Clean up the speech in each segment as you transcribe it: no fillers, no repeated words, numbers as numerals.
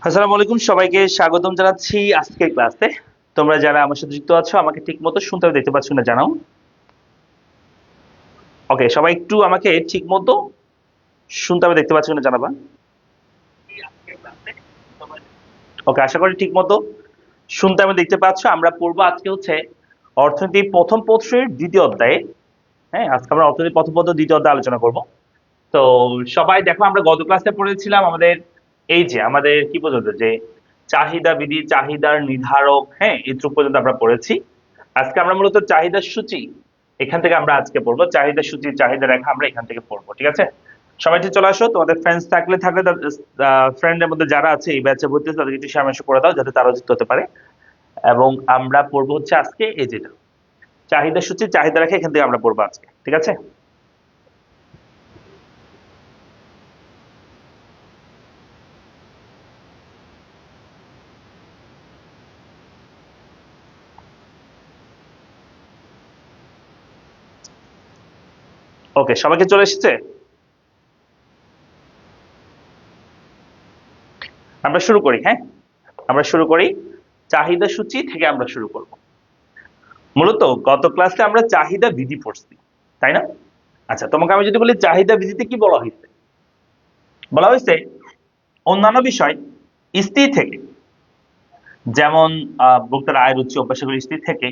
আসসালামু আলাইকুম, সবাইকে স্বাগতম জানাচ্ছি আজকের ক্লাসে। তোমরা যারা আমার সাথে যুক্ত আছো আমাকে ঠিক মতো শুনতে হবে দেখতে পাচ্ছ না জানাও। ওকে, সবাই একটু আমাকে ঠিক মতো শুনতে হবে দেখতে পাচ্ছ না জানাবা। ওকে, আশা করি ঠিক মতো শুনতে হবে দেখতে পাচ্ছ। আমরা পড়বো আজকে হচ্ছে অর্থনীতি প্রথম পত্রের দ্বিতীয় অধ্যায়ে। হ্যাঁ, আজকে আমরা অর্থনীতি প্রথম পত্র দ্বিতীয় অধ্যায় আলোচনা করব। তো সবাই দেখো, আমরা গত ক্লাসে পড়েছিলাম আমাদের এই যে আমাদের কি পর্যন্ত যে চাহিদা বিধি, চাহিদার নির্ধারক, হ্যাঁ এটুকু পর্যন্ত আমরা পড়েছি। আজকে আমরা মূলত চাহিদার সূচি এখান থেকে আমরা আজকে পড়বো। চাহিদা সূচি, চাহিদা রেখা আমরা এখান থেকে পড়বো, ঠিক আছে? সবাই একটু চলে আসো, তোমাদের ফ্রেন্ডস থাকলে ফ্রেন্ডের মধ্যে যারা আছে এই ব্যাচে ভর্তি আছে তাদেরকে একটু শেয়ার করে দাও যাতে তারাও যুক্ত হতে পারে। এবং আমরা পড়বো হচ্ছে আজকে এই যেটা চাহিদা সূচি, চাহিদা রেখা এখান থেকে আমরা পড়বো আজকে, ঠিক আছে? ওকে, সবাইকে চলে এসেছে? আমরা শুরু করি, হ্যাঁ আমরা শুরু করি। চাহিদা সূচি থেকে আমরা শুরু করব। মূলত গত ক্লাসে আমরা চাহিদা বিধি পড়ছি, তাই না? আচ্ছা, তোমাকে আমি যদি বলি চাহিদা বিধিতে কি বলা হয়েছে, বলা হয়েছে অন্যান্য বিষয় স্থির থেকে, যেমন ভোক্তার আয়, রুচি, অভ্যাসগুলি স্থির থেকে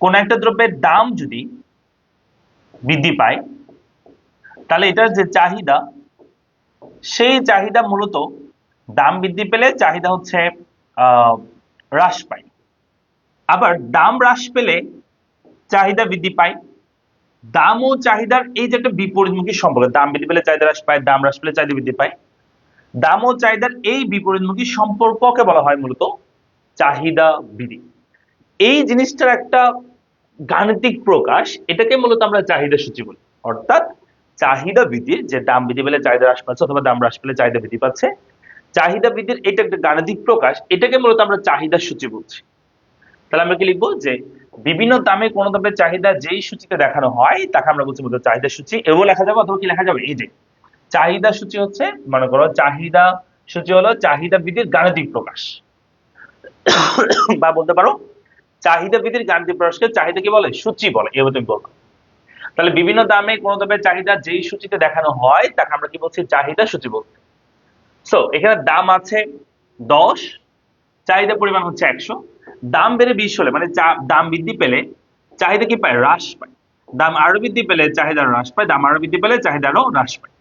কোন একটা দ্রব্যের দাম যদি বৃদ্ধি পায় তাহলে এটার যে চাহিদা, সেই চাহিদা মূলত দাম বৃদ্ধি পেলে চাহিদা হচ্ছে আহ হ্রাস পায়। আবার দাম হ্রাস পেলে চাহিদা বৃদ্ধি পায়। দাম ও চাহিদার এই যে একটা বিপরীতমুখী সম্পর্ক, দাম বৃদ্ধি পেলে চাহিদা হ্রাস পায়, দাম হ্রাস পেলে চাহিদা বৃদ্ধি পায়। দাম ও চাহিদার এই বিপরীতমুখী সম্পর্ককে বলা হয় মূলত চাহিদা বিধি। এই জিনিসটার একটা গাণিতিক প্রকাশ, এটাকে মূলত আমরা চাহিদা সূচি বলি। অর্থাৎ চাহিদা বৃদ্ধির যে দাম বৃদ্ধি পেলে চাহিদা হ্রাস পাচ্ছে অথবা দাম হ্রাস পেলে চাহিদা বৃদ্ধি পাচ্ছে, চাহিদা বৃদ্ধির এটা একটা গাণিতিক প্রকাশ, এটাকে মূলত আমরা চাহিদা সূচি বলছি। তাহলে আমরা কি লিখবো যে বিভিন্ন দামে কোন দ্রব্যের চাহিদা যেই সূচিতে দেখানো হয় তাকে আমরা বলছি মূলত চাহিদা সূচি। এও লেখা যাবে অথবা কি লেখা যাবে, এই যে চাহিদা সূচি হচ্ছে, মনে করো চাহিদা সূচি হলো চাহিদা বৃদ্ধির গাণিতিক প্রকাশ, বা বলতে পারো চাহিদা বৃদ্ধির গাণিতিক প্রকাশকে চাহিদা কি বলে, সূচি বলে, এভাবে তুমি বলবো। তাহলে বিভিন্ন দামে কোন দ্রব্যের চাহিদা যেই সূচিতে দেখানো হয় তাকে আমরা কি বলছি, চাহিদা সূচি বলছি। সো এখানে দাম আছে 10, চাহিদা পরিমাণ হচ্ছে 100। দাম বেড়ে 20 হলে মানে দাম বৃদ্ধি পেলে চাহিদা কি পায়, হ্রাস পায়। দাম আরো বৃদ্ধি পেলে চাহিদা হ্রাস পায়, দাম আরো বৃদ্ধি পেলে চাহিদারও হ্রাস পায়।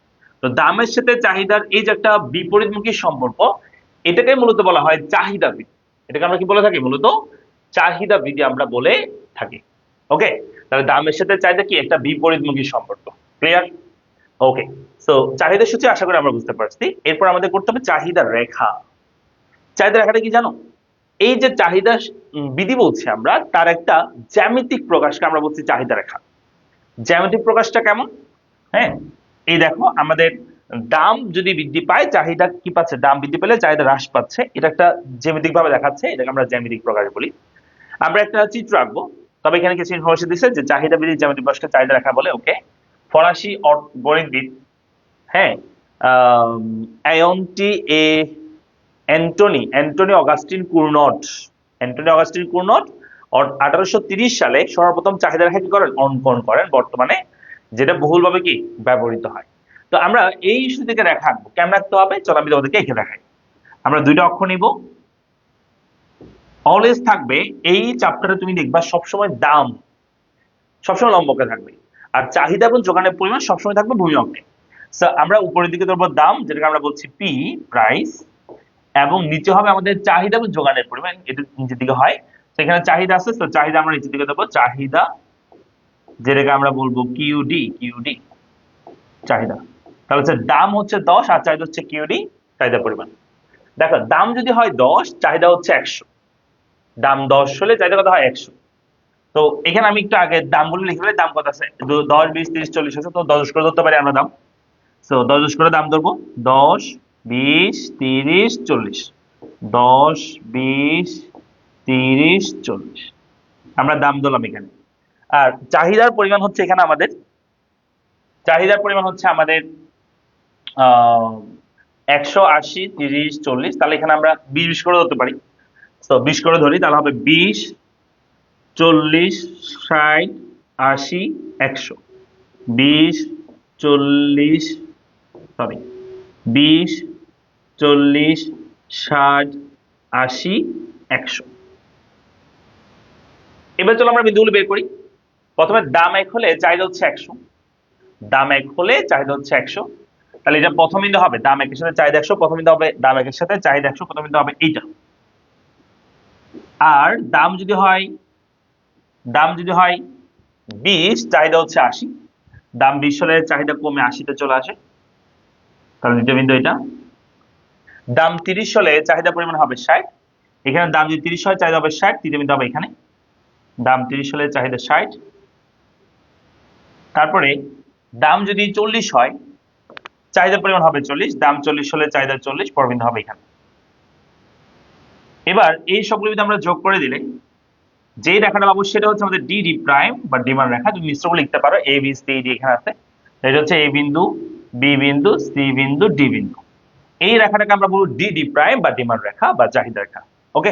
তো দামের সাথে চাহিদার এই যে একটা বিপরীতমুখী সম্পর্ক, এটাকে মূলত বলা হয় চাহিদা বৃদ্ধি। এটাকে আমরা কি বলে থাকি, মূলত চাহিদা বৃদ্ধি আমরা বলে থাকি। ওকে, তাহলে দামের সাথে চাহিদা কি একটা বিপরীতমুখী সম্পর্ক। ক্লিয়ার? ওকে, সো চাহিদা সূচি আশা করি আমরা বুঝতে পারছি। এরপর আমাদের করতে হবে চাহিদা রেখা। চাহিদা রেখাটা কি জানো? এই যে চাহিদা বিধি বলছি আমরা, তার একটা জ্যামিতিক প্রকাশকে আমরা বলছি চাহিদা রেখা। জ্যামিতিক প্রকাশটা কেমন? হ্যাঁ, এই দেখো আমাদের দাম যদি বৃদ্ধি পায় চাহিদা কি পাচ্ছে, দাম বৃদ্ধি পেলে চাহিদা হ্রাস পাচ্ছে, এটা একটা জ্যামিতিক ভাবে দেখাচ্ছে, এটাকে আমরা জ্যামিতিক প্রকাশ বলি। আমরা একটা চিত্র আঁকবো, তবে এখানে কিছু ইনফরমেশন দিচ্ছে যে চাহিদা বৃদ্ধির জ্যামিতিক প্রকাশকে চাহিদা রেখা বলে। ওকে, ফরাসি গণিতবিদ, হ্যাঁ, অ্যায়ন্টি এ অ্যান্টনি অগাস্টিন কুরনট, 1830 সালে সর্বপ্রথম চাহিদা রেখা কি করেন, অঙ্কন করেন, বর্তমানে যেটা বহুলভাবে কি ব্যবহৃত হয়। তো আমরা এই ইস্যু থেকে রেখা আঁকবো, কেমন রাখতে হবে চলো আমি তোমাদেরকে এঁকে দেখাই। আমরা দুইটা অক্ষ নিব। অলওয়েজ থাকবে এই চ্যাপ্টারে, তুমি দেখবা সবসময় দাম সবসময় লম্বকে থাকবে, আর চাহিদা এবং যোগানের পরিমাণ সবসময় থাকবে ভূমি অক্ষে। আমরা উপরের দিকে ধরবো দাম, যেটাকে আমরা বলছি পি, প্রাইস, এবং নিচে হবে আমাদের চাহিদা এবং যোগানের পরিমাণ, এটা নিচের দিকে হয়। সেখানে চাহিদা আছে, তো চাহিদা আমরা নিচের দিকে দেবো চাহিদা, যেটাকে আমরা বলবো কিউডি চাহিদা। তাহলে হচ্ছে দাম হচ্ছে 10 আর চাহিদা হচ্ছে কিউডি, চাহিদা পরিমাণ। দেখো দাম যদি হয় 10, চাহিদা হচ্ছে 100। দাম 10 হলে চাহিদা কত হয়, 100। তো এখানে আমি একটু আগে দামগুলো লিখে ফেলি, দাম কত আছে, 10, 20, 30, 40 আছে, তো 10 করে ধরতে পারি আমরা দাম। সো 10 করে দাম ধরবো, 10, 20, 30, 40। 10, 20, 30, 40 আমরা দাম ধরলাম এখানে। আর চাহিদার পরিমাণ হচ্ছে এখানে আমাদের, চাহিদার পরিমাণ হচ্ছে আমাদের 180 30 40, তাহলে এখানে আমরা 20 করে ধরতে পারি। তো 20 করে ধরি, তাহলে হবে 20 40 60 80 100। 20 40 সরি 20 40 60 80 100। এবার চলো আমরা বিন্দুগুলো বের করি। প্রথমে দাম 1 হলে চাহিদা হচ্ছে 100, দাম 1 হলে চাহিদা হচ্ছে 100, তাহলে এটা প্রথম বিন্দু হবে দাম 1 এর সাথে চাহিদা 100, প্রথম বিন্দু হবে দাম 1 এর সাথে চাহিদা 100, প্রথম বিন্দু হবে এইটা। আর দাম যদি হয় 20, চাহিদা হচ্ছে 80, দাম 20 হলে চাহিদা কমে 80 তে চলে আসে, তাহলে দ্বিতীয় বিন্দু এটা। দাম 30 হলে চাহিদা পরিমাণ হবে 60, এখানে দাম যদি 30 হয় চাহিদা হবে 60, তৃতীয় বিন্দু হবে এখানে। দাম 30 হলে চাহিদা 60। তারপরে দাম যদি 40 হয় চাহিদার পরিমাণ হবে 40, দাম 40 হলে চাহিদা 40, পরের বিন্দু হবে এখানে। এবার এই সবগুলো যদি আমরা যোগ করে দিলে যে রেখাটা পাবো সেটা হচ্ছে আমাদের ডি ডি প্রাইম বা ডিমান্ড রেখা। তুমি মিশ্র করে লিখতে পারো এ বি সি ডি, এখানে আছে, এটা হচ্ছে এ বিন্দু, বি বিন্দু, সি বিন্দু, ডি বিন্দু। এই রেখাটাকে আমরা বলবো ডি ডি প্রাইম বা ডিমান্ড রেখা বা চাহিদা রেখা। ওকে,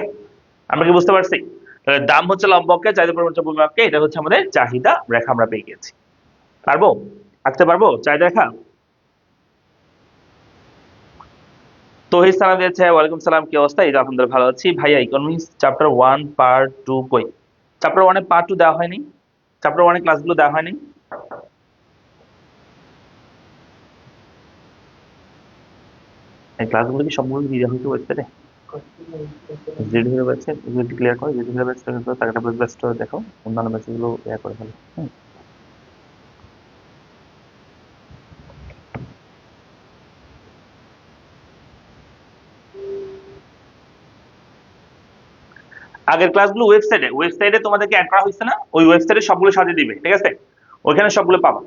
আমরা কি বুঝতে পারছি? তাহলে দাম হচ্ছে লম্বকে, চাহিদা পরিমাণ হচ্ছে ভূমিকে, এটা হচ্ছে আমাদের চাহিদা রেখা, আমরা পেয়ে গেছি। পারবো আঁকতে পারবো চাহিদা রেখা? তহিদ সালাম দিয়েছে, ওয়ালাইকুম সালাম, কি অবস্থা? এই তো আলহামদুলিল্লাহ ভালো আছি। ভাইয়া ইকোনমিক্স চ্যাপ্টার 1 পার্ট 2 কই? চ্যাপ্টার 1 এ পার্ট 2 দেওয়া হয়নি, চ্যাপ্টার 1 এর ক্লাসগুলো দেওয়া হয়নি। এই ক্লাসগুলো কি সবগুলো দিয়ে হয়েছে ওয়েবসাইটে? জিডি হিরো ওয়েবসাইট এগুলো ক্লিয়ার করো, জিডি হিরো ওয়েবসাইট টাকাটা বেস্ট দেখো, অন্যান্য ব্যাচগুলো ইয়া করে ফেলো। আগের ক্লাসগুলো ওয়েবসাইটে তোমাদেরকে অ্যাড করা হয়েছে না, ওই ওয়েবসাইটে সবগুলো সাজিয়ে দিবে, ঠিক আছে? ওইখানে সবগুলো পাবা,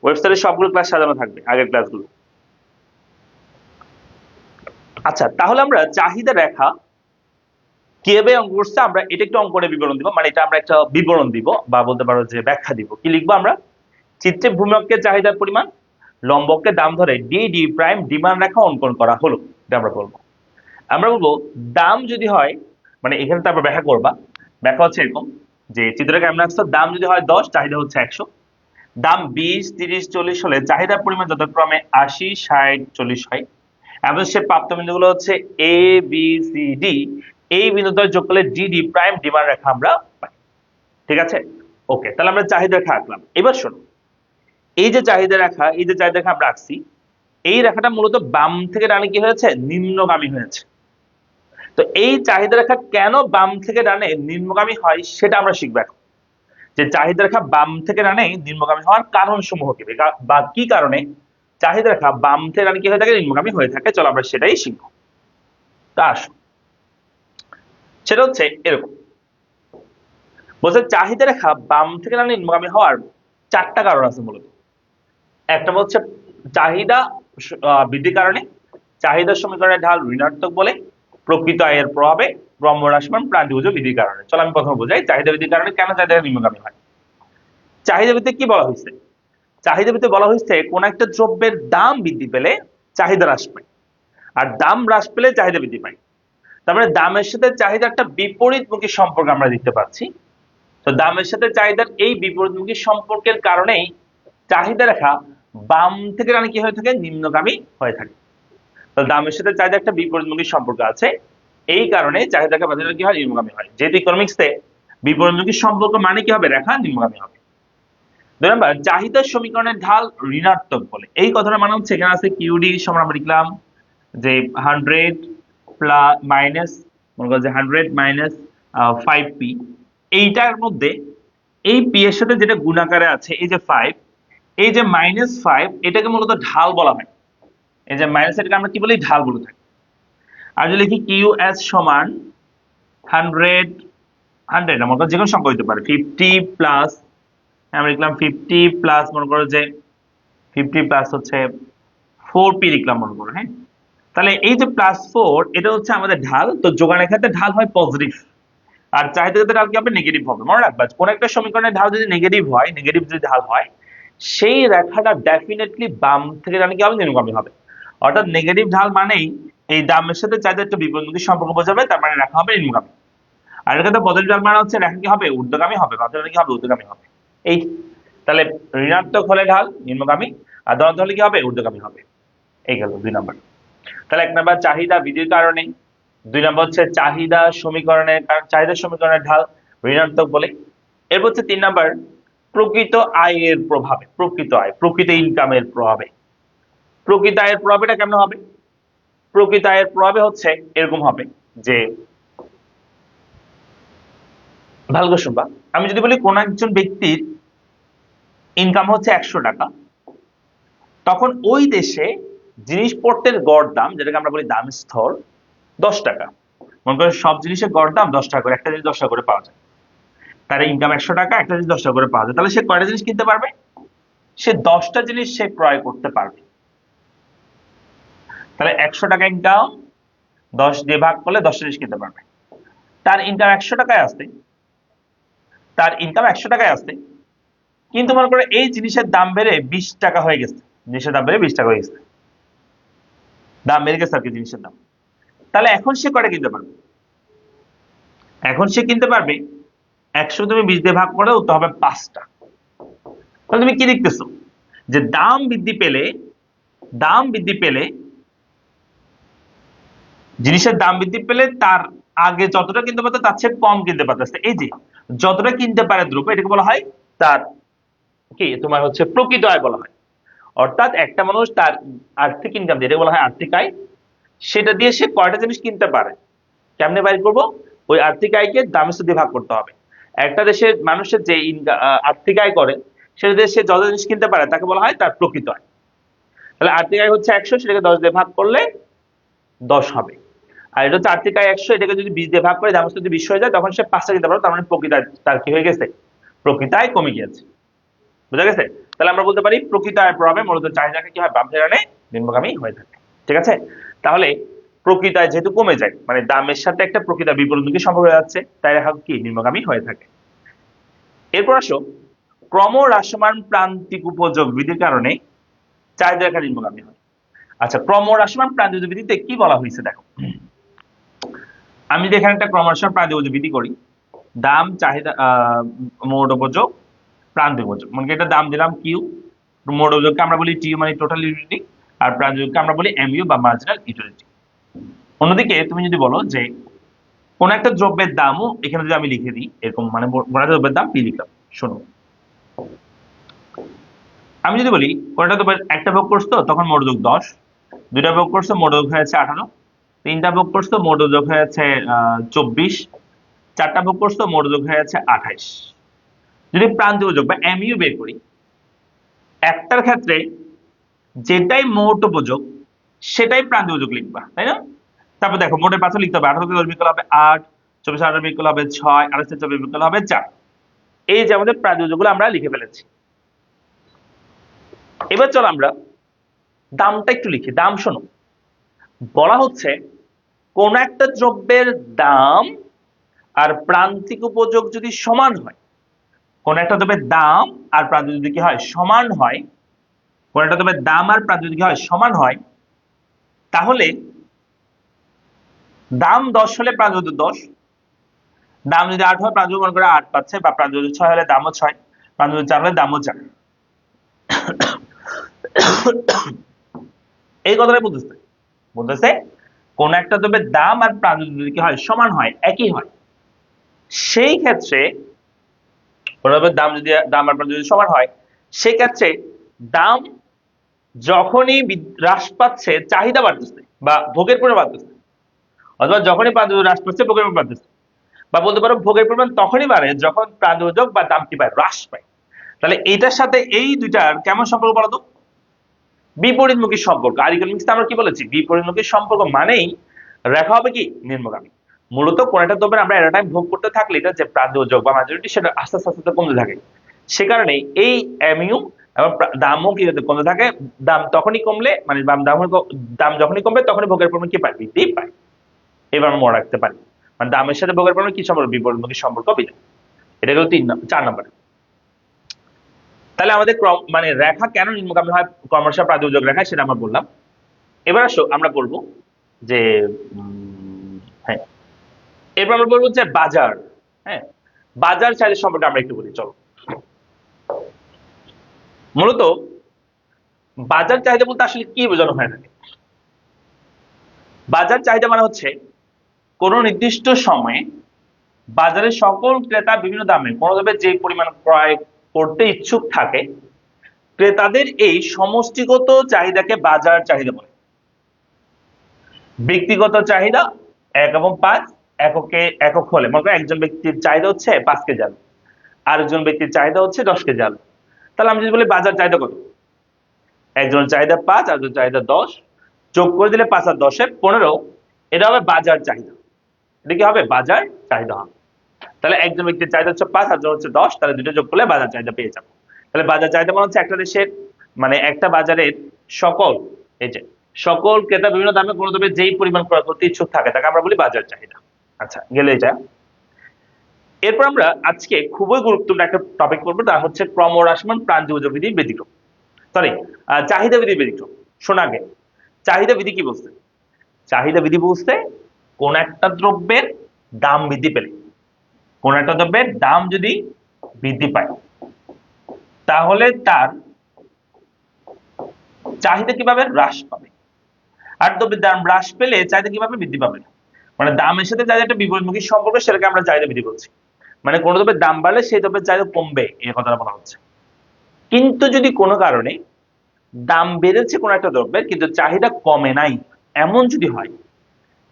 ওয়েবসাইটে সবগুলো ক্লাস সাজানো থাকবে আগের ক্লাসগুলো। আচ্ছা, তাহলে আমরা চাহিদা রেখা কিভাবে অঙ্ক করছে আমরা এটা একটু অঙ্কনে বিবরণ দিব, মানে এটা আমরা একটা বিবরণ দিব বা বলতে পারো যে ব্যাখ্যা দিব। কি লিখবো আমরা? চিত্রে ভূমিকে চাহিদার পরিমাণ, লম্বকে দাম ধরে ডি ডি প্রাইম ডিমান্ড রেখা অঙ্কন করা হলো, এটা আমরা বলবো। আমরা বলবো দাম যদি হয়, মানে এখানে তারপর ব্যাখ্যা করবা, ব্যাখ্যা হচ্ছে এরকম যে চিত্রকে আমরা আসতো, দাম যদি হয় 10, চাহিদা হচ্ছে 100, দাম 20 30 40 হলে চাহিদার পরিমাণ যথাক্রমে 80 60 40 হয়। এবং সে প্রাপ্ত বিন্দুগুলো হচ্ছে এ বি সি ডি, এই বিন্দুটা যোগ করলে ডি ডি প্রাইম ডিমান্ড রেখা আমরা পাই। ঠিক আছে, ওকে, তাহলে আমরা চাহিদা রেখা আঁকলাম। এবার শোনো, এই যে চাহিদা রেখা, এই যে চাহিদা রেখা আমরা আঁকছি, এই রেখাটা মূলত বাম থেকে ডানে কি হয়েছে? নিম্নগামী হয়েছে। তো এই চাহিদা রেখা কেন বাম থেকে ডানে নিম্নগামী হয় সেটা আমরা শিখবো এখন, যে চাহিদা রেখা বাম থেকে ডানে নিম্নগামী হওয়ার কারণ সমূহ কি, বা কি কারণে চাহিদা রেখা বাম থেকে ডানে কি হয়ে থাকে? নিম্নগামী হয়ে থাকে। চলো আমরা সেটাই শিখবো। তা আসো, সেটা হচ্ছে এরকম, বলছে চাহিদা রেখা বাম থেকে ডানে নিম্নগামী হওয়ার 4টা কারণ আছে মূলত। একটা হচ্ছে চাহিদা বৃদ্ধির কারণে, চাহিদার সমীকরণের ঢাল ঋণাত্মক বলে, প্রকৃত আয়ের প্রভাবে, ক্রমহ্রাসমান প্রান্তিক বৃদ্ধির কারণে। চলো আমি প্রথমে বোঝাই চাহিদা বৃদ্ধির কারণে কেন চাহিদা নিম্নগামী হয়। চাহিদা বৃদ্ধি কি বলা হয়েছে? চাহিদা বৃদ্ধি বলা হয়েছে কোন একটা দ্রব্যের দাম বৃদ্ধি পেলে চাহিদা হ্রাস পায়, আর দাম হ্রাস পেলে চাহিদা বৃদ্ধি পায়। তার মানে দামের সাথে চাহিদার একটা বিপরীতমুখী সম্পর্ক আমরা দেখতে পাচ্ছি। তো দামের সাথে চাহিদার এই বিপরীতমুখী সম্পর্কের কারণেই চাহিদা রেখা বাম থেকে ডানে কি হয়ে থাকে? নিম্নগামী হয়ে থাকে। তো দামের সাথে চাহিদা একটা বিপরীতমুখী সম্পর্ক আছে, এই কারণে চাহিদা রেখা বাম থেকে কি হয়? নিম্নগামী হয়। যেহেতু ইকোনমিক্সে বিপরীতমুখী সম্পর্ক মানে কি হবে? রেখা নিম্নগামী হবে। 2 নাম্বার, চাহিদার সমীকরণের ঢাল ঋণাত্মক বলে, এই কথাটা মানে হচ্ছে এখানে আছে কিউডি সমান আমরা লিখলাম যে 100 প্লাস মাইনাস, মনে করো যে 100 মাইনাস 5p, এইটার মধ্যে এই পি এর সাথে যেটা গুণাকারে আছে এই যে 5, এই যে -5 এটাকে মূলত ঢাল বলা হয়। এই যে মাইনাস, এটাকে আমরা কি বলি? ঢাল বলে থাকি। আর যদি লিখি কিউ এস সমান 100 100, মনে করো যে কোনো সংখ্যা হতে পারে, 50 প্লাস, আমরা লিখলাম 50 প্লাস, মনে করো যে 50 প্লাস হচ্ছে 4p লিখলাম মনে করো, হ্যাঁ। তাহলে এই যে +4 এটা হচ্ছে আমাদের ঢাল। তো যোগানের ক্ষেত্রে ঢাল হয় পজিটিভ, আর চাহিদার ক্ষেত্রে ঢাল কি হবে? নেগেটিভ হবে। মনে রাখবা, কোন একটা সমীকরণের ঢাল যদি নেগেটিভ হয়, নেগেটিভ যদি ঢাল হয়, সেই রেখাটা ডেফিনেটলি বাম থেকে ডানে কি হবে? নিম্নগামী হবে। অর্থাৎ নেগেটিভ ঢাল মানেই এই দামের সাথে চাহিদা একটা বিপরীতমুখী সম্পর্ক বোঝাবে, তার মানে রেখা হবে নিম্নগামী। আর এর ক্ষেত্রে পজিটিভ ঢাল মানে হচ্ছে রেখা কি হবে, ঊর্ধ্বগামী হবে, বাম ঢাল কি হবে, ঊর্ধ্বগামী হবে। এই তাহলে ঋণাত্মক হলে ঢাল নিম্নগামী, আর ধনাত্মক হলে কি হবে, ঊর্ধ্বগামী হবে। এই গেল 2 নম্বর। তাহলে 1 নম্বর চাহিদা বিধির কারণে, 2 নম্বর হচ্ছে চাহিদা সমীকরণের চাহিদা সমীকরণের ঢাল ঋণাত্মক বলে। এরপর হচ্ছে 3 নম্বর প্রকৃত আয়ের প্রভাবে, প্রকৃত আয়, প্রকৃত ইনকামের প্রভাবে। প্রকৃত আয়ের প্রভাব এটা কেমন হবে? প্রকৃত আয়ের প্রভাবে হচ্ছে এরকম হবে যে, ভালো করে শুনবা, আমি যদি বলি কোন একজন ব্যক্তির ইনকাম হচ্ছে 100 টাকা, তখন ওই দেশে জিনিসপত্রের গড় দাম, যেটাকে আমরা বলি দাম স্থল, 10 টাকা। মনে করেন সব জিনিসের গড় দাম 10 টাকা করে, একটা জিনিস 10 টাকা করে পাওয়া যায়। তার ইনকাম 100 টাকা, একটা জিনিস 10 টাকা করে পাওয়া যায়, তাহলে সে কয়টা জিনিস কিনতে পারবে? সে 10টা জিনিস সে ক্রয় করতে পারবে। তাহলে 100 টাকা ইনকাম 10 দিয়ে ভাগ করলে 10টা জিনিস কিনতে পারবে। তার ইনকাম 100 টাকায় আসছে, তার ইনকাম 100 টাকায় আসছে, কিন্তু মনে করে এই জিনিসের দাম বেড়ে 20 টাকা হয়ে গেছে, জিনিসের দাম বেড়ে 20 টাকা হয়ে গেছে, দাম বেড়ে গেছে আর কি জিনিসের দাম। তাহলে এখন সে কয়টা কিনতে পারবে? এখন সে কিনতে পারবে 100 তুমি 20 দিয়ে ভাগ করে তো হবে 5টা। তাহলে তুমি কি দেখতেছো যে দাম বৃদ্ধি পেলে, দাম বৃদ্ধি পেলে, জিনিসের দাম বৃদ্ধি পেলে তার আগে যতটা কিনতে পারতো তার চেয়ে কম কিনতে পারতেছে। এই যে যতটা কিনতে পারে দ্রব্য, এটাকে বলা হয় তার কি, তোমার হচ্ছে প্রকৃত আয় বলা হয়। অর্থাৎ একটা মানুষ তার আর্থিক ইনকাম, যেটা বলা হয় আর্থিক আয়, সেটা দিয়ে সে কয়টা জিনিস কিনতে পারে, কেমনে বাইর করবো? ওই আর্থিক আয়কে দামের সাথে ভাগ করতে হবে। একটা দেশের মানুষের যে আর্থিক আয় করে, সেটা দিয়ে সে যত জিনিস কিনতে পারে তাকে বলা হয় তার প্রকৃত আয়। তাহলে আর্থিক আয় হচ্ছে 100, সেটাকে 10 দিয়ে ভাগ করলে 10 হবে। আর এটা হচ্ছে আর্থিক আয় 100, এটাকে যদি 20 দিয়ে ভাগ করে দামের সাথে 20 হয়ে যায়, তখন সে 5টা কিনতে পারবে, তার মানে প্রকৃত আয় তার কি হয়ে গেছে, প্রকৃত আয় কমে গিয়েছে। বুঝা গেছে? তাহলে আমরা বলতে পারি প্রকৃত আয়ের প্রভাবে মূলত চাহিদাকে কি হয়, বাম ফেরানে নিম্নগামী হয়ে থাকে। ঠিক আছে? তাহলে প্রকৃত আয় যেহেতু কমে যায়, মানে দামের সাথে একটা প্রকৃত বিপরীতমুখী সম্পর্ক হয়ে যাচ্ছে, তাই রেখা কি নিম্নগামী হয়ে থাকে। এরপর আসো, ক্রমহ্রাসমান প্রান্তিক উপযোগ বিধির কারণে চাহিদা রেখা নিম্নগামী হয়। আচ্ছা, ক্রমহ্রাসমান প্রান্তিক বিধিতে কি বলা হয়েছে দেখো। আমি যদি এখানে একটা ক্রমহ্রাসমান প্রান্তিক উপযোগ বিধি করি, দাম, চাহিদা, মোট উপযোগ, প্রান্তিক উপযোগ, মানে এটা দাম দিলাম কিউ, মোট উপযোগকে আমরা বলি টিউ মানে টোটাল ইউটিলিটি, আর প্রান্তিককে আমরা বলি এমইউ বা মার্জিনাল ইউটিলিটি। অন্যদিকে তুমি যদি বলো যে কোন একটা দ্রব্যের দামও এখানে যদি আমি লিখে দিই এরকম, মানে কোন একটা দ্রব্যের দাম পি লিখলাম। শোনো, আমি যদি বলি কোন একটা দ্রব্যের একটা ভোগ করছো তখন মোট যোগ 10, দুইটা ভোগ করছো মোট যোগ হয়েছে 18, তিনটা ভোগ করছো মোট যোগ হয়েছে 24, চারটা ভোগ করছো মোট যোগ হয়েছে 28। যদি প্রান্তিক যোগ বা এমইউ বের করি, একটার ক্ষেত্রে যেটাই মোট উপযোগ সেটাই প্রান্তিক উপযোগ লিখবা, তাই না? তারপর দেখো মোটের পাশে লিখতে হবে 18 কে 10 বিয়োগ করলে হবে 8, 24 18 বিয়োগ করলে হবে 6, 28 থেকে 24 বিয়োগ করলে হবে 4। এই যে আমাদের প্রান্তিক উপযোগগুলো আমরা লিখে ফেলেছি। এবার চলো আমরা দামটা একটু লিখি। দাম শোনো, বলা হচ্ছে কোন একটা দ্রব্যের দাম আর প্রান্তিক উপযোগ যদি সমান হয়, কোন একটা দ্রব্যের দাম আর প্রান্তিক যদি কি হয়, সমান হয়, কোন একটা দ্রব্যের দাম আর প্রান্তিক যদি কি হয়, সমান হয়, তাহলে দাম 10 হলে প্রান্তিক 10, দাম যদি 8 হয় প্রান্তিক মনে করে 8 পাচ্ছে, বা প্রান্তিক 6 হলে দামও 6, প্রান্তিক 4 হলে দামও 4। এই কথাটাই বলতেছে, বলতেছে কোন একটা দ্রব্যের দাম আর প্রান্তিক যদি কি হয়, সমান হয়, একই হয়, সেই ক্ষেত্রে কোন দ্রব্যের দাম যদি, দাম আর প্রান্তিক যদি সমান হয়, সেই ক্ষেত্রে দাম যখনই হ্রাস পাচ্ছে চাহিদা বাড়তেছে বা ভোগের পরিমাণ বাড়তেছে, অথবা যখনই প্রান্তিক হ্রাস পাচ্ছে ভোগের পরিমাণ বাড়তেছে, বা বলতে পারো ভোগের পরিমাণ তখনই বাড়ে যখন প্রান্তিক বা দাম কি পায়, হ্রাস পায়। তাহলে এটার সাথে এই দুইটার কেমন সম্পর্ক বলো তো? বিপরীতমুখী সম্পর্ক। আর ইকোনমিক্সে আমরা কি বলেছি, বিপরীতমুখী সম্পর্ক মানেই রেখা হবে কি নিম্নগামী। মূলত কোন একটা দ্রব্যের আমরা এট টাইম ভোগ করতে থাকলে এটা যে প্রান্তিক যোগ বা মেজরিটি, সেটা আস্তে আস্তে আস্তে কমতে থাকে। সে কারণে এই এমইউ এবং দামও কি কমতে থাকে। দাম তখনই কমলে, মানে দাম যখনই কমবে তখনই ভোগের পরিমাণ কি পায়, বৃদ্ধি পায়। এবার আমরা মনে রাখতে পারি, মানে দামের সাথে ভোগের পরিমাণ কি সম্পর্ক, বিপরীতমুখী সম্পর্ক বিধান। এটা হলো 4 নম্বর। তাহলে আমাদের ক্রম, মানে রেখা কেন নিম্নগামী হয় ক্রমশ প্রান্তিক যোগ রেখায়, সেটা আমরা বললাম। এবার আসো আমরা বলবো যে হ্যাঁ, এরপর আমরা বলবো যে বাজার। হ্যাঁ, বাজার চাহিদা সম্পর্কে আমরা একটু বলি, চলো। মূলত বাজার চাহিদা বলতে আসলে কি বোঝানো হয় থাকে? বাজার চাহিদা মানে হচ্ছে কোনো নির্দিষ্ট সময়ে বাজারে সকল ক্রেতা বিভিন্ন দামে কোনো দ্রব্যে যে পরিমাণ ক্রয় করতে ইচ্ছুক থাকে, ক্রেতাদের এই সমষ্টিগত চাহিদাকে বাজার চাহিদা বলে। ব্যক্তিগত চাহিদা 1 এবং 5 একক হলে, মনে করো একজন ব্যক্তির চাহিদা হচ্ছে 5 কেজি আলু, আরেকজন ব্যক্তির চাহিদা হচ্ছে 10 কেজি আলু, তাহলে আমি যদি বলি বাজার চাহিদা কত, একজনের চাহিদা 5, আরেকজনের চাহিদা 10, যোগ করে দিলে 5 আর 10 এ 15, এটা হবে বাজার চাহিদা। এটা কি হবে? বাজার চাহিদা হবে। তাহলে একজন ব্যক্তির চাহিদা হচ্ছে 5, আরেকজন হচ্ছে 10, তাহলে দুটো যোগ করলে বাজার চাহিদা পেয়ে যাবো। তাহলে বাজার চাহিদা মানে হচ্ছে একটা দেশের, মানে একটা বাজারের সকল, এই যে সকল ক্রেতা বিভিন্ন দামে কোনো দ্রব্যের যেই পরিমাণ ক্রয় করতে ইচ্ছুক থাকে তাকে আমরা বলি বাজার চাহিদা। আচ্ছা, গেলে এটা। এরপর আমরা আজকে খুবই গুরুত্বপূর্ণ একটা টপিক পড়বো, তা হচ্ছে ক্রমহ্রাসমান প্রাণজীবজ বিধির ব্যতিক্রম, সরি চাহিদা বিধির ব্যতিক্রম। শোনা আগে, চাহিদা বিধি কি বলছে? চাহিদা বিধি বলছে কোন একটা দ্রব্যের দাম বৃদ্ধি পেলে, কোন একটা দ্রব্যের দাম যদি বৃদ্ধি পায়, তাহলে তার চাহিদা কিভাবে হ্রাস পাবে, আর দ্রব্যের দাম হ্রাস পেলে চাহিদা কিভাবে বৃদ্ধি পাবে। মানে দামের সাথে চাহিদা একটা বিপরীতমুখী সম্পর্ক, সেটাকে আমরা চাহিদা বৃদ্ধি বলছি। মানে কোন দ্রব্যের দাম বাড়লে সেই দ্রব্যের চাহিদা কমবে, এই কথাটা বলা হচ্ছে। কিন্তু যদি কোনো কারণে দাম বেড়েছে কোন একটা দ্রব্যের কিন্তু চাহিদা কমে নাই, এমন যদি হয়,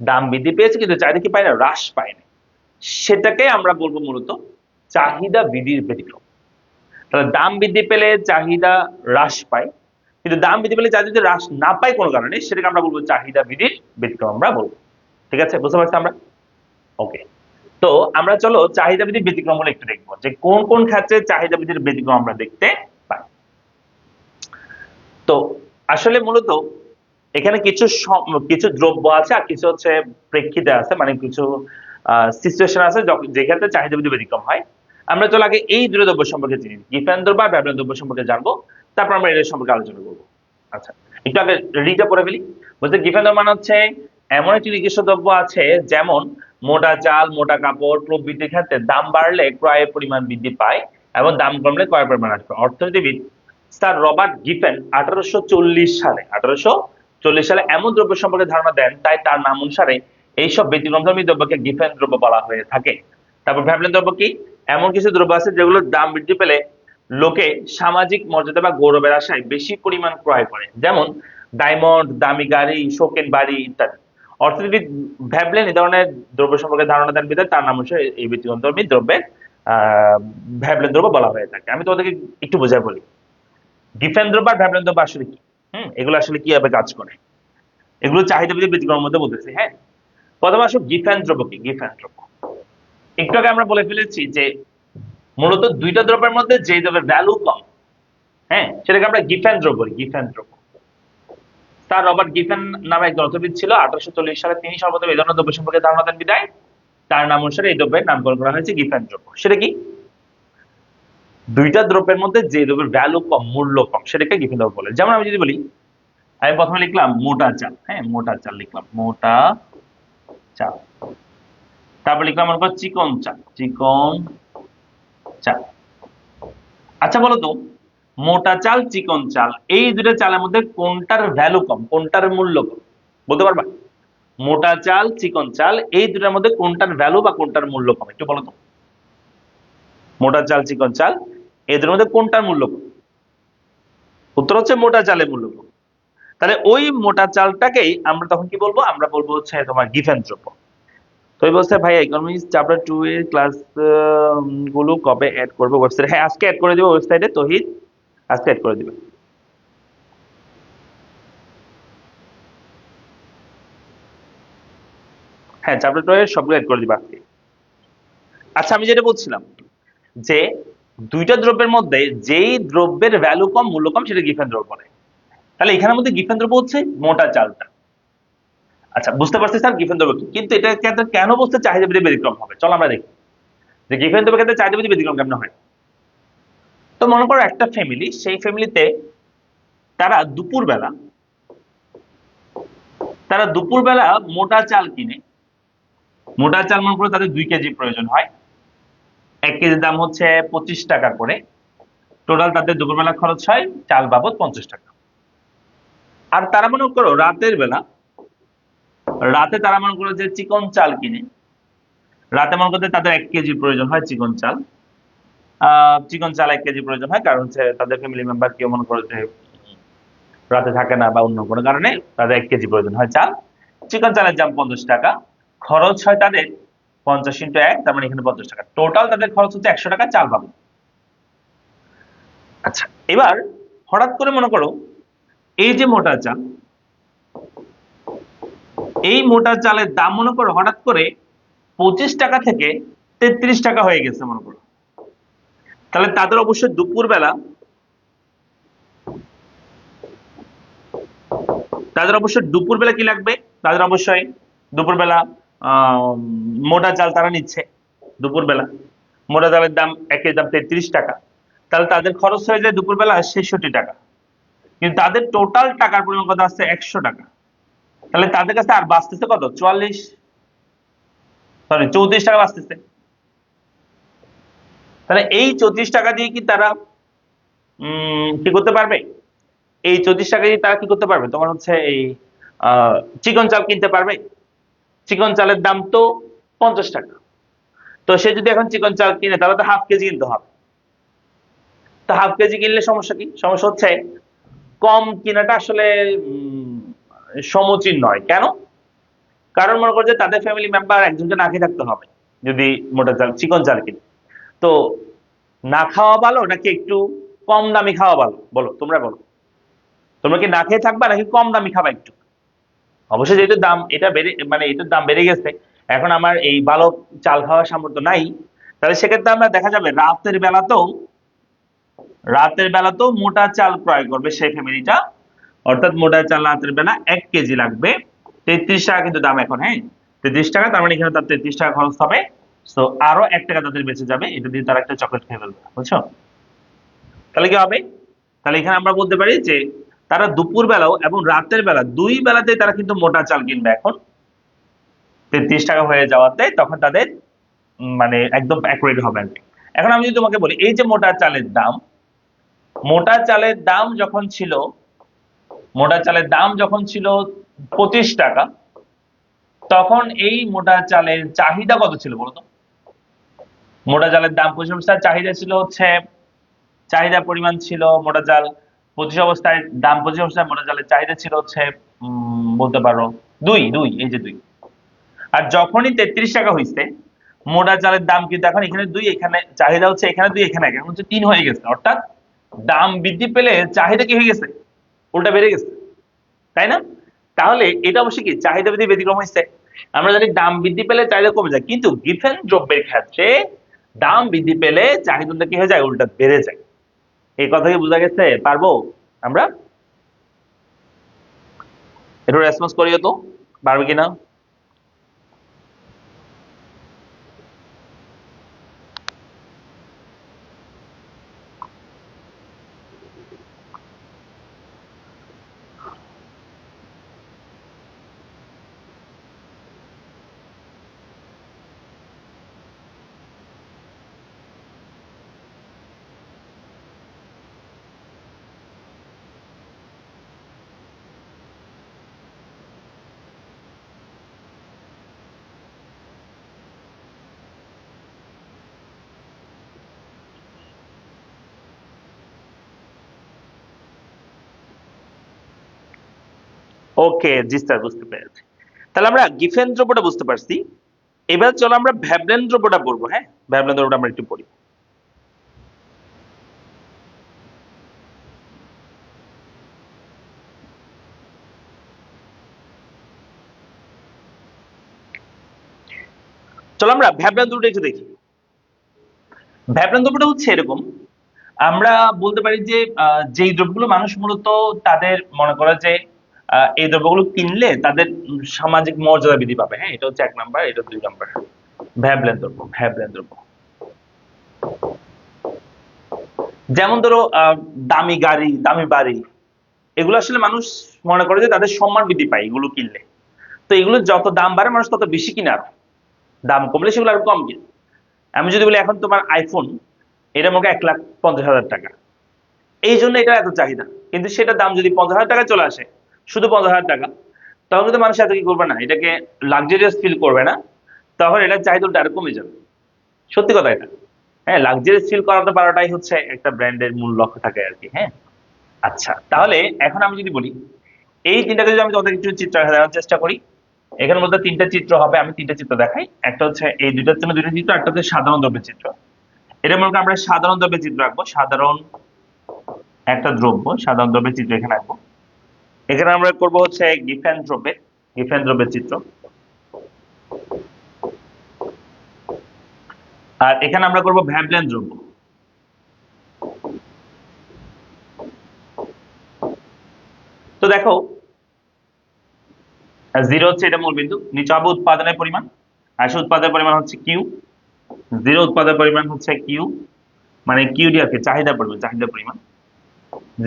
দাম বৃদ্ধি পেয়েছে কিন্তু চাহিদা কি পায় না, হ্রাস পায় না, সেটাকে আমরা বলবো মূলত চাহিদা বিধির ব্যতিক্রম। তাহলে দাম বৃদ্ধি পেলে চাহিদা হ্রাস পায়, কিন্তু দাম বৃদ্ধি পেলে চাহিদা যদি হ্রাস না পায় কোনো কারণে, সেটাকে আমরা বলবো চাহিদা বিধির ব্যতিক্রম আমরা বলবো। ঠিক আছে, বুঝতে পারছি আমরা? ওকে, তো আমরা চলো চাহিদা বিধির ব্যতিক্রম গুলো একটু দেখবো, যে কোন কোন ক্ষেত্রে চাহিদা বিধির ব্যতিক্রম আমরা দেখতে পাই। তো আসলে মূলত এখানে কিছু কিছু দ্রব্য আছে আর কিছু হচ্ছে প্রেক্ষিতে আছে, মানে কিছু সিচুয়েশন আছে যে ক্ষেত্রে চাহিদা বিধি ব্যতিক্রম হয়। আমরা চলো আগে এই দুটো দ্রব্য সম্পর্কে চিনি, গিফেন দ্রব্য আর ভ্যাবলেন দ্রব্য সম্পর্কে জানবো, তারপর আমরা এর সম্পর্কে আলোচনা করবো। আচ্ছা, একটু আগে রিটা পড়ে ফেলি। বলতে গিফেন দ্রব্য মানে হচ্ছে এমন একটি নির্দিষ্ট দ্রব্য আছে, যেমন মোটা চাল, মোটা কাপড় প্রভৃতির ক্ষেত্রে দাম বাড়লে ক্রয়ের পরিমাণ বৃদ্ধি পায় এবং দাম কমলে ক্রয়ের পরিমাণ হ্রাস পায়। অর্থনীতিবিদ স্যার রবার্ট গিফেন 1840 সালে এমন দ্রব্য সম্পর্কে ধারণা দেন, তাই তার নাম অনুসারে এইসব ব্যতিক্রমধর্মী দ্রব্যকে গিফেন দ্রব্য বলা হয়ে থাকে। তারপর ভ্যাবলেন দ্রব্য কি? এমন কিছু দ্রব্য আছে যেগুলোর দাম বৃদ্ধি পেলে লোকে সামাজিক মর্যাদা বা গৌরবের আশায় বেশি পরিমাণ ক্রয় করে, যেমন ডায়মন্ড, দামি গাড়ি, শৌখিন বাড়ি ইত্যাদি। অর্থনীতিবিদ ভ্যাবলেন এই ধরনের দ্রব্য সম্পর্কে ধারণা দেন বিধায় তার নাম অনুসারে এই ব্যতিক্রমধর্মী দ্রব্যের ভ্যাবলেন দ্রব্য বলা হয়ে থাকে। আমি তোমাদেরকে একটু বোঝাই বলি, গিফেন দ্রব্য আর ভ্যাবলেন দ্রব্য আসলে কি, এগুলো আসলে কিভাবে কাজ করে, এগুলো চাহিদা বিধি ব্যতিক্রমের মধ্যে বলতেছি। হ্যাঁ, প্রথমে আসো গিফেন দ্রব্য কি। গিফেন দ্রব্য একটু আগে আমরা বলে ফেলেছি যে মূলত দুইটা দ্রব্যের মধ্যে যে দ্রব্যের ভ্যালু কম, হ্যাঁ, সেটাকে আমরা গিফেন দ্রব্য বলি। গিফেন দ্রব্য। স্যার রবার্ট গিফেন নামে একজন অর্থবিদ ছিল, 1840 সালে তিনি সর্বপ্রথম এই ধরনের দ্রব্য সম্পর্কে ধারণা দেন বিধায় তার নাম অনুসারে এই দ্রব্যের নামকরণ করা হয়েছে গিফেন দ্রব্য। সেটা কি? দুইটা দ্রব্যের মধ্যে যে দ্রব্যের ভ্যালু কম, মূল্য কম, সেটাকে গিফেন দ্রব্য বলে। যেমন আমি যদি বলি, আমি প্রথমে লিখলাম মোটা চাল, হ্যাঁ, মোটা চাল লিখলাম, মোটা চাল। তারপর লিখলাম মনে করো চিকন চাল, চিকন চাল। আচ্ছা বলো তো, মোটা চাল, চিকন চাল, এই দুটো চালের মধ্যে কোনটার ভ্যালু কম, কোনটার মূল্য কম, বলতে পারবা? মোটা চাল, চিকন চাল, এই দুটার মধ্যে কোনটার ভ্যালু বা কোনটার মূল্য কম, একটু বলো তো। মোটা চাল, চিকন চাল, এই দুটোর মধ্যে কোনটার মূল্য কম? উত্তর হচ্ছে মোটা চালের মূল্য কম। তাহলে ওই মোটা চালটাকেই আমরা তখন কি বলবো? আমরা বলবো হচ্ছে তোমার গিফেন দ্রব্য। তো এই বলছে ভাই ইকোনমিক্স চ্যাপ্টার 2 এর ক্লাস গুলো কবে অ্যাড করবে ওয়েবসাইটে? হ্যাঁ, আজকে অ্যাড করে দিব ওয়েবসাইটে, তহিদ আজকে অ্যাড করে দিবে। হ্যাঁ, চ্যাপ্টার 2 এর সবগুলো অ্যাড করে দিবে আজকে। আচ্ছা, আমি যেটা বলছিলাম যে দুইটা দ্রব্যের মধ্যে যেই দ্রব্যের ভ্যালু কম, মূল্য কম, সেটা গিফেন দ্রব্য বলে। তাহলে এখানের মধ্যে গিফেন দ্রব্য হচ্ছে মোটা চালটা। আচ্ছা, বুঝতে পারছি স্যার গিফেন দ্রব্য কি, কিন্তু এটা কেন বলতে চাহিদা বিধি ব্যতিক্রম হবে? চলো আমরা দেখি যে গিফেন দ্রব্যের ক্ষেত্রে চাহিদা বিধি ব্যতিক্রম কেমন হয়। তো মনে করো একটা ফ্যামিলি, সেই ফ্যামিলিতে তারা দুপুরবেলা তারা দুপুরবেলা মোটা চাল কিনে, মোটা চাল মনে করে তাদের 2 কেজি প্রয়োজন হয়, 1 কেজির দাম হচ্ছে 25 টাকা করে, টোটাল তাদের দুপুরবেলা খরচ হয় চাল বাবদ 50 টাকা। আর তারা মনে করো রাতের বেলা, রাতে তারা মনে করো যে চিকন চাল কিনে, রাতে মনে করতে তাদের 1 কেজি প্রয়োজন হয় চিকন চাল। চিকন চাল 1 কেজি প্রয়োজন হয়, কারণ হচ্ছে তাদের ফ্যামিলি মেম্বার কেউ মনে করো যে রাতে থাকে না বা অন্য কোনো কারণে তাদের 1 কেজি প্রয়োজন হয় চাল। চিকন চালের দাম 50 টাকা, খরচ হয় তাদের 50 × 1, তার মানে এখানে 50 টাকা, টোটাল তাদের খরচ হচ্ছে 100 টাকা চাল পাবো। আচ্ছা, এবার হঠাৎ করে মনে করো এই যে মোটা চাল, এই মোটা চালের দাম মনে করো হঠাৎ করে 25 টাকা থেকে 33 টাকা হয়ে গেছে মনে করো, তাহলে তাদের অবশ্যই দুপুরবেলা, কি লাগবে, তাদের অবশ্যই দুপুরবেলা মোটা চাল তারা নিচ্ছে, দুপুরবেলা মোটা চালের দাম 1 কেজির দাম 33 টাকা, তাহলে তাদের খরচ হয়ে যায় দুপুরবেলা 66 টাকা, কিন্তু তাদের টোটাল টাকার পরিমাণ কত আসছে 100 টাকা, তাহলে তাদের কাছে আর বাঁচতেছে কত 34 টাকা বাঁচতেছে। তাহলে এই 34 টাকা দিয়ে কি তারা কি করতে পারবে, এই 34 টাকা দিয়ে তারা কি করতে পারবে, তোমার হচ্ছে এই চিকন চাল কিনতে পারবে? চিকন চালের দাম তো 50 টাকা, তো সে যদি এখন চিকন চাল কিনে তাহলে তো 1/2 কেজি কিনতে হবে। তো 1/2 কেজি কিনলে সমস্যা কি, সমস্যা হচ্ছে কম কিনাটা আসলে সমীচীন নয়। কেন? কারণ মনে করো যে তাদের ফ্যামিলি মেম্বার একজনকে না খেয়ে থাকতে হবে যদি মোটা চাল চিকন চাল কিনে। তো না খাওয়া ভালো নাকি একটু কম দামি খাওয়া ভালো, বলো, তোমরা বলো, তোমরা কি না খেয়ে থাকবা নাকি কম দামি খাবা একটু? অবশ্যই যেহেতু দাম এটা বেড়ে, মানে এটার দাম বেড়ে গেছে, এখন আমার এই ভালো চাল খাওয়ার সামর্থ্য নাই, তাহলে সেক্ষেত্রে আমরা দেখা যাবে রাতের বেলাতেও মোটা চাল ক্রয় করবে সেই ফ্যামিলিটা, অর্থাৎ মোটা চাল রাতের বেলা 1 কেজি লাগবে, 33 টাকা কিন্তু দাম এখন, হ্যাঁ 33 টাকা, তার মানে এখানে তার 33 টাকা খরচ হবে, তো আরো 1 টাকা তাদের বেঁচে যাবে, এটা দিয়ে তারা একটা চকলেট খেয়ে ফেলবে, বুঝছো? তাহলে কি হবে, তাহলে এখানে আমরা বলতে পারি যে তারা দুপুর বেলাও এবং রাতের বেলা দুই বেলাতেই তারা কিন্তু মোটা চাল কিনবে এখন, 33 টাকা হয়ে যাওয়াতে তখন তাদের মানে একদম অ্যাকুরেট হবে আর কি। এখন আমি যদি তোমাকে বলি এই যে মোটা চালের দাম, মোটা চালের দাম যখন ছিল, মোটা চালের দাম যখন ছিল 25 টাকা, তখন এই মোটা চালের চাহিদা কত ছিল বলতো? মোটা চালের দাম 25 অবস্থায় চাহিদা ছিল হচ্ছে, চাহিদা পরিমাণ ছিল মোটা চাল 25 অবস্থায়, দাম 25 অবস্থায় মোটা চালের চাহিদা ছিল হচ্ছে বলতে পারো 2, এই যে 2। আর যখনই 33 টাকা হয়েছে, মোটা চালের দাম কিন্তু এখন এখানে 2, এখানে চাহিদা হচ্ছে এখানে 2, এখানে 1, এখন হচ্ছে 3 হয়ে গেছে, অর্থাৎ দাম বৃদ্ধি পেলে চাহিদা কি হয়ে গেছে, উল্টা বেড়ে গেছে, তাই না? তাহলে এটা অবশ্যই কি চাহিদা বৃদ্ধি ব্যতিক্রম হয়েছে। আমরা জানি দাম বৃদ্ধি পেলে চাহিদা কমে যায়, কিন্তু গিফেন দ্রব্যের ক্ষেত্রে দাম বৃদ্ধি পেলে চাহিদাটা কি হয়ে যায়, উল্টা বেড়ে যায়। এই কথা কি বোঝা গেছে? পারবো আমরা? একটু রেসপন্স করিও তো, পারবে কিনা? ওকে, জি স্যার, বুঝতে পেরেছি। তাহলে আমরা গিফেন দ্রব্যটা বুঝতে পারছি, এবার চলো আমরা ভ্যাবলেন দ্রব্যটা পড়বো। হ্যাঁ, ভ্যাবলেন দ্রব্যটা আমরা একটু পড়ি। চলো আমরা ভ্যাবলেন দ্রব্যটা একটু দেখি। ভ্যাবলেন দ্রব্যটা হচ্ছে এরকম, আমরা বলতে পারি যে যেই দ্রব্যগুলো মানুষ মূলত তাদের মনে করে যে এই দ্রব্যগুলো কিনলে তাদের সামাজিক মর্যাদা বৃদ্ধি পাবে। হ্যাঁ, এটা হচ্ছে 1 নাম্বার, এটা 2 নাম্বার। ভ্যাবলেন দ্রব্য, ভ্যাবলেন দ্রব্য যেমন ধরো দামি গাড়ি, দামি বাড়ি, এগুলো আসলে মানুষ মনে করে যে তাদের সম্মান বৃদ্ধি পায় এগুলো কিনলে। তো এগুলো যত দাম বাড়ে মানুষ তত বেশি কিনে আরো, দাম কমলে সেগুলো আরো কম কিনে। আমি যদি বলি এখন তোমার আইফোন, এটা মনে 1,50,000 টাকা, এই জন্য এটা এত চাহিদা, কিন্তু সেটার দাম যদি 50,000 টাকা চলে আসে, শুধু 50,000 টাকা, তখন কিন্তু মানুষ এত কি করবে না, এটাকে লাক্সারিয়াস ফিল করবে না, তখন এটার চাহিদা আরো কমে যাবে। সত্যি কথা এটা। হ্যাঁ, লাক্সারিয়াস ফিল করাতে পারাটাই হচ্ছে একটা ব্র্যান্ডের মূল লক্ষ্য থাকে আর কি। হ্যাঁ, আচ্ছা তাহলে এখন আমি যদি বলি এই তিনটাকে যদি আমি তোমাদের কিছু চিত্র দেখানোর চেষ্টা করি, এখানে মধ্যে তিনটা চিত্র হবে, আমি তিনটা চিত্র দেখাই। একটা হচ্ছে এই দুইটার জন্য দুইটা চিত্র, একটা হচ্ছে সাধারণ দ্রব্যের চিত্র। এটা মনে করি আমরা সাধারণ দ্রব্যের চিত্র আঁকবো, সাধারণ একটা দ্রব্য, সাধারণ দ্রব্যের চিত্র এখানে আঁকবো। এখানে আমরা করব হচ্ছে গিফেন দ্রব্যের চিত্র, আর এখানে আমরা করব ভ্যাবলেন দ্রব্য। তো দেখো, জিরো হচ্ছে এটা মূল বিন্দু, নিচে হবে উৎপাদনের পরিমাণ, আসলে উৎপাদনের পরিমাণ হচ্ছে কিউ, জিরো উৎপাদনের পরিমাণ হচ্ছে কিউ, মানে কিউডি আর কি, চাহিদার পরিমাণ,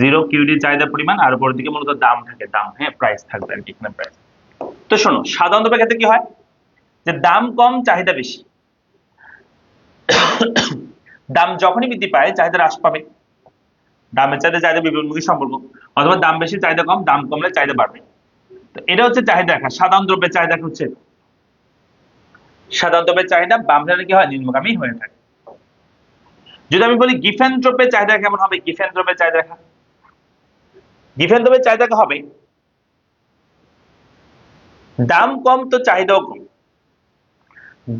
জিরো কিউডি চাহিদার পরিমাণ, আর উপরের দিকে মূলত দাম থাকে, দাম, হ্যাঁ প্রাইস থাকবে আর কি, এখানে প্রাইস। তো শোনো, সাধারণত ক্ষেত্রে কি হয় যে দাম কম চাহিদা বেশি, দাম যখনই বৃদ্ধি পায় চাহিদা হ্রাস পাবে, দামের চাহিদা চাহিদা বিপরীতমুখী সম্পর্ক, অথবা দাম বেশি চাহিদা কম, দাম কমলে চাহিদা বাড়বে। তো এটা হচ্ছে চাহিদা রেখা, সাধারণ দ্রব্যের চাহিদা হচ্ছে, সাধারণ দ্রব্যের চাহিদা বাম ধারে কি হয়, নিম্নগামী হয়ে থাকে। যদি আমি বলি গিফেন দ্রব্যের চাহিদা কেমন হবে, গিফেন দ্রব্যের চাহিদা রেখা, গিফেন দ্রব্যের চাহিদা হবে দাম কম তো চাহিদাও কম,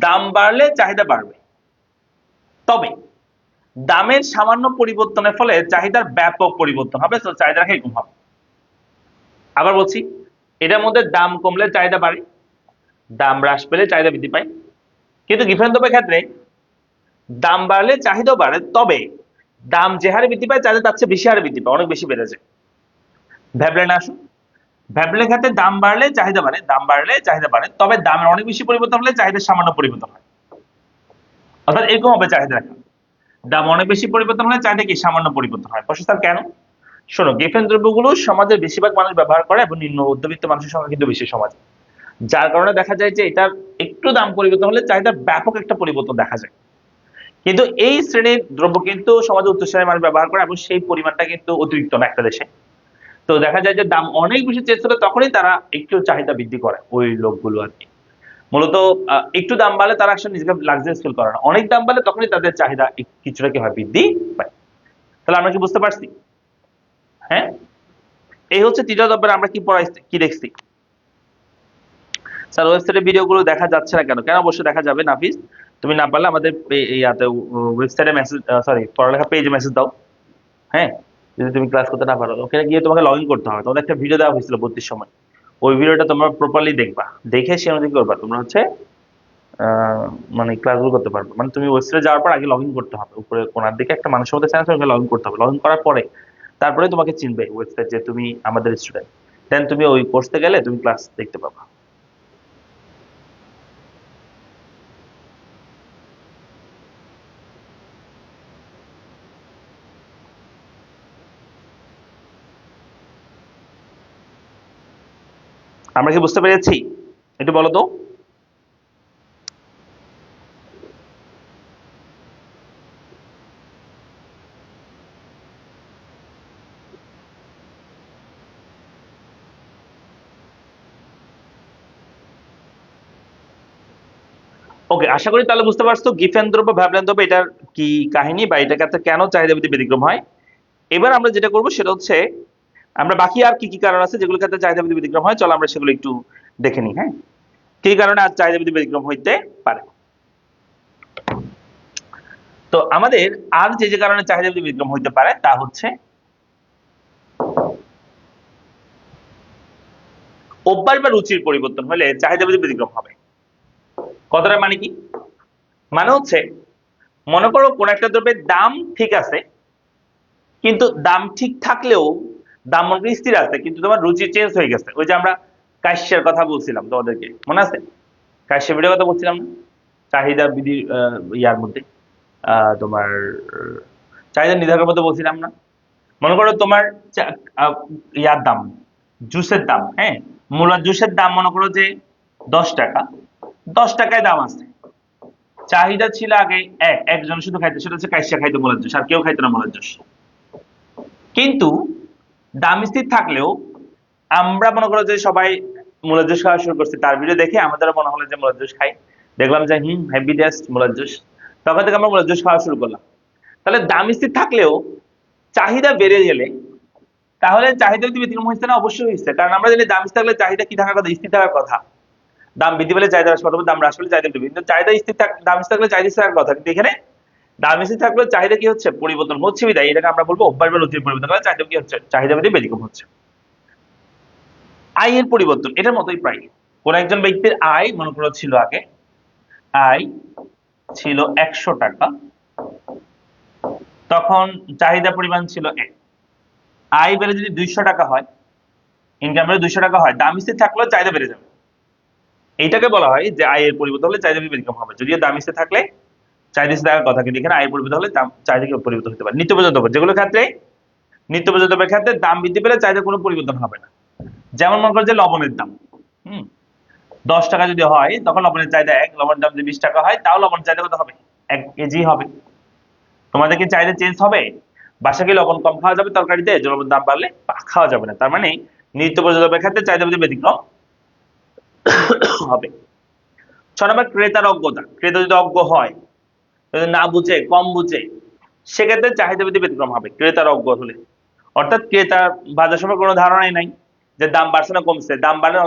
দাম বাড়লে চাহিদা বাড়বে, তবে দামের সামান্য পরিবর্তনের ফলে চাহিদার ব্যাপক পরিবর্তন হবে, তো চাহিদা রেখা এরকম হবে। আবার বলছি, এটার মধ্যে দাম কমলে চাহিদা বাড়ে, দাম হ্রাস পেলে চাহিদা বৃদ্ধি পায়, কিন্তু গিফেন দ্রব্যের ক্ষেত্রে দাম বাড়লে চাহিদাও বাড়ে, তবে দাম যে হারে বৃদ্ধি পায় চাহিদা তার চেয়ে বেশি হারে বৃদ্ধি পায়, অনেক বেশি বেড়ে যায়। ভ্যাবলেনে আসুন, ভ্যাবলেনের ক্ষেত্রে দাম বাড়লে চাহিদা বাড়ে, দাম বাড়লে চাহিদা বাড়ে, তবে দামের অনেক বেশি পরিবর্তন হলে চাহিদার সামান্য পরিবর্তন হয়, অর্থাৎ এরকম হবে চাহিদা রেখা, দাম অনেক বেশি পরিবর্তন হলে চাহিদা কি সামান্য পরিবর্তন হয়। প্রশ্ন স্যার কেন? শোনো, গিফেন দ্রব্যগুলো সমাজের বেশিরভাগ মানুষ ব্যবহার করে এবং নিম্ন মধ্যবিত্ত মানুষের সংখ্যা কিন্তু বেশি সমাজে, যার কারণে দেখা যায় যে এটার একটু দাম পরিবর্তন হলে চাহিদার ব্যাপক একটা পরিবর্তন দেখা যায়। কিন্তু এই শ্রেণীর দ্রব্য কিন্তু সমাজে উচ্চ শ্রেণীর মানুষ ব্যবহার করে এবং সেই পরিমাণটা কিন্তু অতিরিক্ত না একটা দেশে। তো দেখা যায় যে দাম অনেক বেশি চেয়ে ছিল, তখনই তারা একটু চাহিদা বৃদ্ধি করে ওই লোকগুলো আর কি। মূলত একটু দাম বাড়লে তারা আসলে নিজেকে লাক্সারিয়াস ফিল করে না, অনেক দাম বাড়লে তখনই তাদের চাহিদা কিছুটা কি হয়, বৃদ্ধি পায়। তাহলে আমরা কি বুঝতে পারছি? হ্যাঁ, এই হচ্ছে তৃতীয় দ্রব্যের আমরা কি পড়াইছি, কি দেখছি। স্যার ওয়েবসাইটের ভিডিওগুলো দেখা যাচ্ছে না কেন? কেন অবশ্যই দেখা যাবে নাফিস, তুমি না পারলে আমাদের ইয়াতে ওয়েবসাইটে মেসেজ, সরি পড়ালেখা পেজে মেসেজ দাও। হ্যাঁ, যদি তুমি ক্লাস করতে না পারো ওখানে গিয়ে তোমাকে লগ ইন করতে হবে, তোমাদের একটা ভিডিও দেওয়া হয়েছিল 32 সময়, ওই ভিডিওটা তোমরা প্রপারলি দেখবা, দেখে সে অনুযায়ী করবা, তোমরা হচ্ছে মানে ক্লাসগুলো করতে পারবে। মানে তুমি ওয়েবসাইটে যাওয়ার পর আগে লগ ইন করতে হবে, উপরে কোনার দিকে একটা মানুষের মধ্যে চ্যানেল আছে, লগ ইন করতে হবে, লগ ইন করার পরে তারপরে তোমাকে চিনবে ওয়েবসাইট যে তুমি আমাদের স্টুডেন্ট, দেন তুমি ওই কোর্সে গেলে তুমি ক্লাস দেখতে পাবা। আমরা কি বুঝতে পেরেছি? একটু বলো তো। ওকে, আশা করি তাহলে বুঝতে পারছো গিফেন দ্রব্য ভ্যাবলেন দ্রব্য এটার কি কাহিনী, বা এটার ক্ষেত্রে কেন চাহিদা বৃদ্ধি ব্যতিক্রম হয়। এবার আমরা যেটা করবো সেটা হচ্ছে আমরা বাকি আর কি কি কারণ আছে যেগুলোর ক্ষেত্রে চাহিদা বৃদ্ধি ব্যতিক্রম হয়, চলো আমরা সেগুলো একটু দেখে নিই। হ্যাঁ, কি কারণে আর চাহিদা বৃদ্ধি ব্যতিক্রম হইতে পারে। তো আমাদের আর যে যে কারণে চাহিদা বৃদ্ধি ব্যতিক্রম হইতে পারে তা হচ্ছে অভ্যাস বা রুচির পরিবর্তন হলে চাহিদা বৃদ্ধি ব্যতিক্রম হবে। কথাটা মানে কি? মানে হচ্ছে মনে করো কোন একটা দ্রব্যের দাম ঠিক আছে, কিন্তু দাম ঠিক থাকলেও দাম মনে করি স্থির আছে, কিন্তু তোমার রুচি চেঞ্জ হয়ে গেছে। ওই যে আমরা কাশ্যের কথা বলছিলাম তোমাদেরকে, মনে আছে? কাশ্যের ভিডিওর কথা বলছিলাম না, চাহিদা বৃদ্ধি ইয়ার মধ্যে, তোমার চাহিদা নির্ধারকের মধ্যে বলছিলাম না। মনে করো তোমার ইয়ার দাম, জুসের দাম, হ্যাঁ মূলা জুসের দাম মনে করো যে 10 টাকা, 10 টাকায় দাম আছে। চাহিদা ছিল আগে একজন শুধু খাইতো, সেটা হচ্ছে কাইসা খাইতো মোলার জুস, আর কেউ খাইতো না মোলার জুস। কিন্তু দাম স্থির থাকলেও আমরা মনে করো যে সবাই মোলার জুস খাওয়া শুরু করছি, তার ভিডিও দেখে আমাদের মনে হলো যে মোলার জুস খাই, দেখলাম যে হেভি টেস্ট মোলার জুস, তখন থেকে আমরা মোলার জুস খাওয়া শুরু করলাম। তাহলে দাম স্থির থাকলেও চাহিদা বেড়ে গেলে, তাহলে চাহিদা যদি ব্যতিক্রম হয়েছে না? অবশ্যই হয়েছে, কারণ আমরা জানি দাম স্থির থাকলে চাহিদা কি থাকার কথা? স্থির থাকার কথা। দাম বৃদ্ধি পেলে চাহিদা হ্রাস পাবে, দাম হ্রাস পেলে চাহিদা বৃদ্ধি, কিন্তু চাহিদা স্থির দাম স্থির থাকলে চাহিদা স্থির থাকার কথা, কিন্তু এখানে দাম স্থির থাকলে চাহিদা কি হচ্ছে? পরিবর্তন হচ্ছে। বিদায় এটাকে আমরা বলবো অভ্যাস বা রুচির পরিবর্তন, করে চাহিদা কি হচ্ছে? চাহিদা বৃদ্ধি ব্যতিক্রম হচ্ছে। আয়ের পরিবর্তন এটার মতোই প্রায়। কোন একজন ব্যক্তির আয় মনে করো ছিল আগে, আয় ছিল 100 টাকা, তখন চাহিদা পরিমাণ ছিল 1। আয় বেড়ে যদি 200 টাকা হয়, ইনকাম বেড়ে 200 টাকা হয়, দাম স্থির থাকলেও চাহিদা বেড়ে যাবে। এইটাকে বলা হয় যে আয়ের পরিবর্তন হলে চাহিদা ব্যতিক্রম হবে। যদিও দাম স্থির থাকলে চাহিদা স্থির থাকার কথা, কিন্তু এখানে আয়ের পরিবর্তন হলে চাহিদা কি পরিবর্তন হতে পারে। নিত্য প্রয়োজনীয় দ্রব্য, যেগুলো ক্ষেত্রে নিত্য প্রয়োজনীয় দ্রব্যের ক্ষেত্রে দাম বৃদ্ধি পেলে চাহিদা কোনো পরিবর্তন হবে না। যেমন মনে করো যে লবণের দাম 10 টাকা যদি হয়, তখন লবণের চাহিদা 1, লবণের দাম যদি 20 টাকা হয়, তাও লবণের চাহিদা কত হবে? 1 কেজি হবে। তোমাদের কি চাহিদা চেঞ্জ হবে? বাসা কি লবণ কম খাওয়া যাবে তরকারিতে, লবণের দাম বাড়লে খাওয়া যাবে না। তার মানে নিত্য প্রয়োজনীয় দ্রব্যের ক্ষেত্রে চাহিদা বৃদ্ধি ব্যতিক্রম হবে। 6 নম্বর ক্রেতার অজ্ঞতা। ক্রেতা যদি অজ্ঞ হয়, যদি না বুঝে, কম বুঝে, সেক্ষেত্রে চাহিদা বৃদ্ধি ব্যতিক্রম হবে ক্রেতার অজ্ঞ হলে। অর্থাৎ ক্রেতার বাজার সম্পর্কে কোনো ধারণাই নাই যে দাম বাড়ছে না কমছে, দাম বাড়লে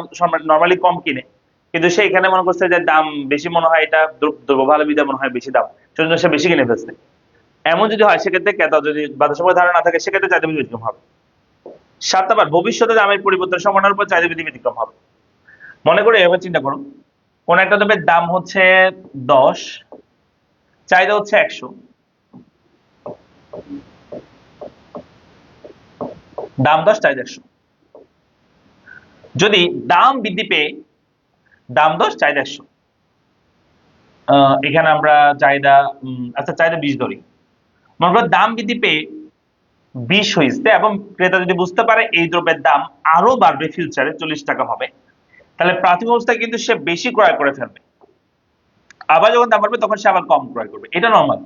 নর্মালি কম কিনে, কিন্তু সে এখানে মনে করছে যে দাম বেশি, মনে হয় এটা দ্রব্য ভালো বিধা মনে হয় বেশি দাম, সেজন্য সে বেশি কিনে ফেলছে। এমন যদি হয়, সেক্ষেত্রে ক্রেতা যদি বাজার সম্পর্কে ধারণা না থাকে, সেক্ষেত্রে চাহিদা বৃদ্ধি ব্যতিক্রম হবে। 7 নম্বর ভবিষ্যতে দামের পরিবর্তন সম্ভাবনার উপর চাহিদা বৃদ্ধি ব্যতিক্রম হবে। মনে করে এবার চিন্তা করুন, কোন একটা দ্রব্যের দাম হচ্ছে 10, চাহিদা হচ্ছে 100, দাম 10, চাহিদা 100। যদি দাম বৃদ্ধি পেয়ে দাম 10, চাহিদা 100, এখানে আমরা চাহিদা আচ্ছা চাহিদা 20 ধরি, মনে করো দাম বৃদ্ধি পেয়ে 20 হয়েছে, এবং ক্রেতা যদি বুঝতে পারে এই দ্রব্যের দাম আরো বাড়বে, ফিউচারে 40 টাকা হবে, তাহলে প্রাথমিক অবস্থায় কিন্তু সে বেশি ক্রয় করে ফেলবে। আবার যখন দাম বাড়বে, তখন সে আবার কম ক্রয় করবে। এটা নর্মাল,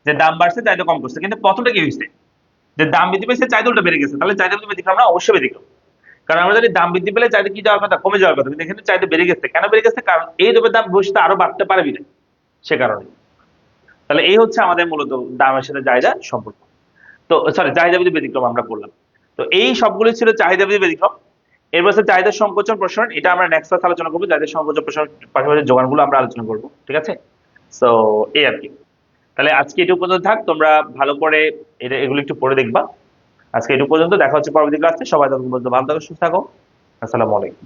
যে দাম বাড়ছে চাহিদা কম করছে, কিন্তু প্রথমটা কি হয়েছে? যে দাম বৃদ্ধি পেয়েছে, চাহিদা উল্টা বেড়ে গেছে, তাহলে চাহিদা বৃদ্ধি ব্যতিক্রম না? অবশ্যই ব্যতিক্রম। কারণ আমরা যদি দাম বৃদ্ধি পেলে চাহিদা কি যাওয়ার কথা? কমে যাওয়ার কথা, কিন্তু এখানে চাহিদা বেড়ে গেছে। কেন বেড়ে গেছে? কারণ এই দ্রব্যের দাম ভবিষ্যতে আরো বাড়তে পারে বিধায়, সে কারণে। তাহলে এই হচ্ছে আমাদের মূলত দামের সাথে চাহিদা সম্পর্ক। তো সরি, চাহিদা বৃদ্ধি ব্যতিক্রম আমরা করলাম। তো এই সবগুলো ছিল চাহিদা বৃদ্ধি ব্যতিক্রম। এরপর চাহিদা সংকোচন প্রসারণ, এটা আমরা নেক্সট ক্লাস আলোচনা করবো। চাহিদা সংকোচন প্রসারণ পাশাপাশি যোগানগুলো আমরা আলোচনা করবো, ঠিক আছে? সো এই আর কি। তাহলে আজকে এটুকু পর্যন্ত থাক, তোমরা ভালো করে এগুলো একটু পড়ে দেখবা। আজকে এটুকু পর্যন্ত, দেখা হচ্ছে পরবর্তী ক্লাসে। সবাই ততক্ষণ পর্যন্ত ভালো থাকো, সুস্থ থাকো। আসসালামু আলাইকুম।